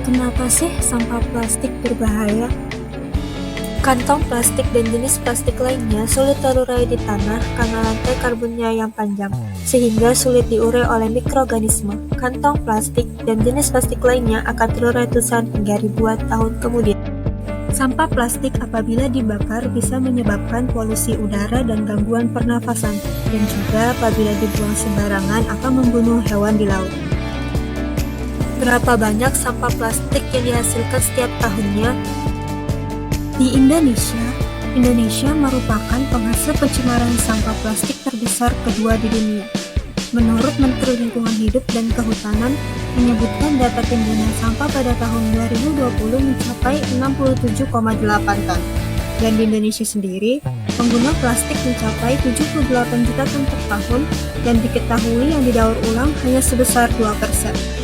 Kenapa sih sampah plastik berbahaya? Kantong plastik dan jenis plastik lainnya sulit terurai di tanah karena rantai karbonnya yang panjang, sehingga sulit diurai oleh mikroorganisme. Kantong plastik dan jenis plastik lainnya akan terurai ratusan hingga ribuan tahun kemudian. Sampah plastik apabila dibakar bisa menyebabkan polusi udara dan gangguan pernafasan, dan juga apabila dibuang sembarangan akan membunuh hewan di laut. Berapa banyak sampah plastik yang dihasilkan setiap tahunnya? Di Indonesia merupakan penghasil pencemaran sampah plastik terbesar kedua di dunia. Menurut Menteri Lingkungan Hidup dan Kehutanan, menyebutkan data timbunan sampah pada tahun 2020 mencapai 67,8 ton. Dan di Indonesia sendiri, pengguna plastik mencapai 78 juta ton per tahun, dan diketahui yang didaur ulang hanya sebesar 2%.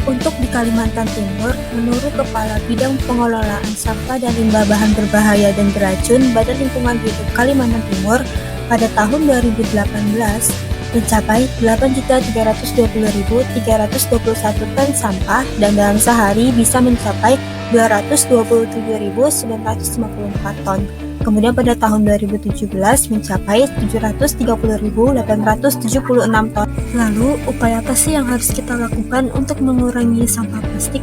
Untuk di Kalimantan Timur, menurut Kepala Bidang Pengelolaan Sampah dan Limbah Bahan Berbahaya dan Beracun Badan Lingkungan Hidup Kalimantan Timur, pada tahun 2018 mencapai 8.320.321 ton sampah, dan dalam sehari bisa mencapai 227.954 ton. Kemudian pada tahun 2017 mencapai 730.876 ton. Lalu, upaya apa sih yang harus kita lakukan untuk mengurangi sampah plastik?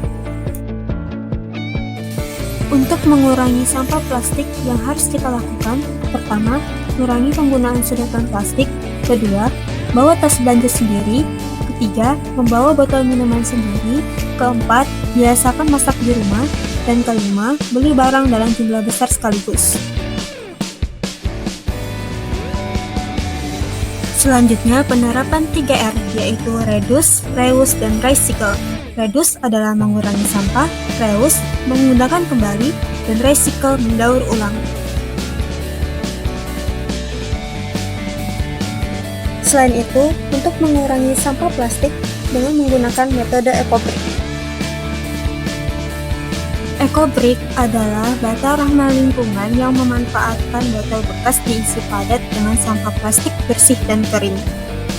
Untuk mengurangi sampah plastik yang harus kita lakukan, pertama, kurangi penggunaan sedotan plastik. Kedua, bawa tas belanja sendiri. Ketiga, membawa botol minuman sendiri. Keempat, biasakan masak di rumah. Dan kelima, beli barang dalam jumlah besar sekaligus. Selanjutnya, penerapan 3R, yaitu reduce, reuse, dan recycle. Reduce adalah mengurangi sampah, reuse, menggunakan kembali, dan recycle, mendaur ulang. Selain itu, untuk mengurangi sampah plastik dengan menggunakan metode EcoBrick. EcoBrick adalah bata ramah lingkungan yang memanfaatkan botol bekas diisi padat dengan sampah plastik bersih dan kering.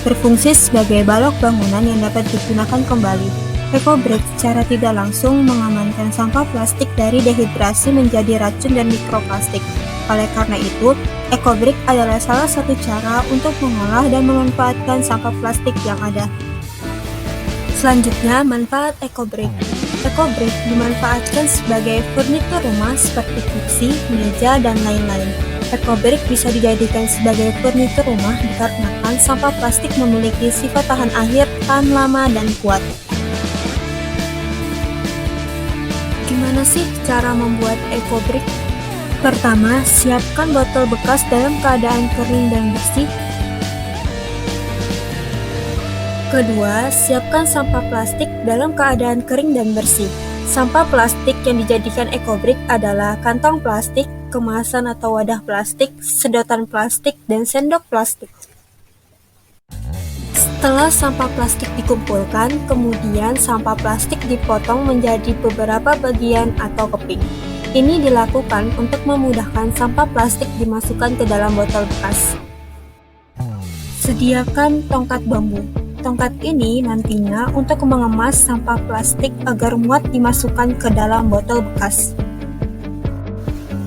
Berfungsi sebagai balok bangunan yang dapat digunakan kembali. EcoBrick secara tidak langsung mengamankan sampah plastik dari dehidrasi menjadi racun dan mikroplastik. Oleh karena itu, EcoBrick adalah salah satu cara untuk mengolah dan memanfaatkan sampah plastik yang ada. Selanjutnya, manfaat EcoBrick. EcoBrick dimanfaatkan sebagai furnitur rumah seperti kursi, meja, dan lain-lain. EcoBrick bisa dijadikan sebagai furnitur rumah dikarenakan sampah plastik memiliki sifat tahan air, tahan lama, dan kuat. Gimana sih cara membuat EcoBrick? Pertama, siapkan botol bekas dalam keadaan kering dan bersih. Kedua, siapkan sampah plastik dalam keadaan kering dan bersih. Sampah plastik yang dijadikan EcoBrick adalah kantong plastik, kemasan atau wadah plastik, sedotan plastik, dan sendok plastik. Setelah sampah plastik dikumpulkan, kemudian sampah plastik dipotong menjadi beberapa bagian atau keping. Ini dilakukan untuk memudahkan sampah plastik dimasukkan ke dalam botol bekas. Sediakan tongkat bambu. Tongkat ini nantinya untuk mengemas sampah plastik agar muat dimasukkan ke dalam botol bekas.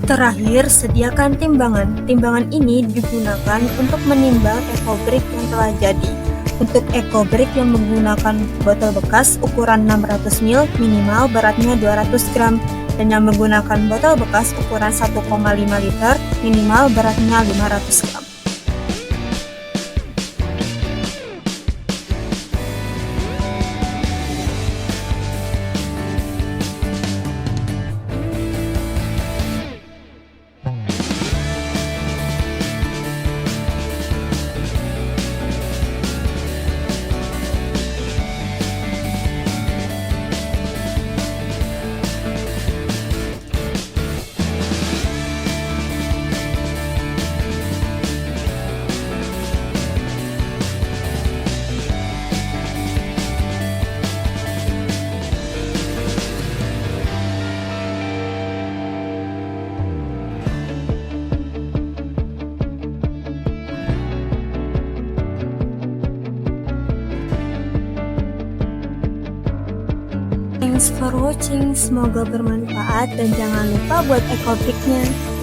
Terakhir, sediakan timbangan. Timbangan ini digunakan untuk menimbang EcoBrick yang telah jadi. Untuk EcoBrick yang menggunakan botol bekas ukuran 600 ml minimal beratnya 200 gram, dan yang menggunakan botol bekas ukuran 1,5 liter minimal beratnya 500 gram. Thanks for watching, semoga bermanfaat dan jangan lupa buat eco-break-nya.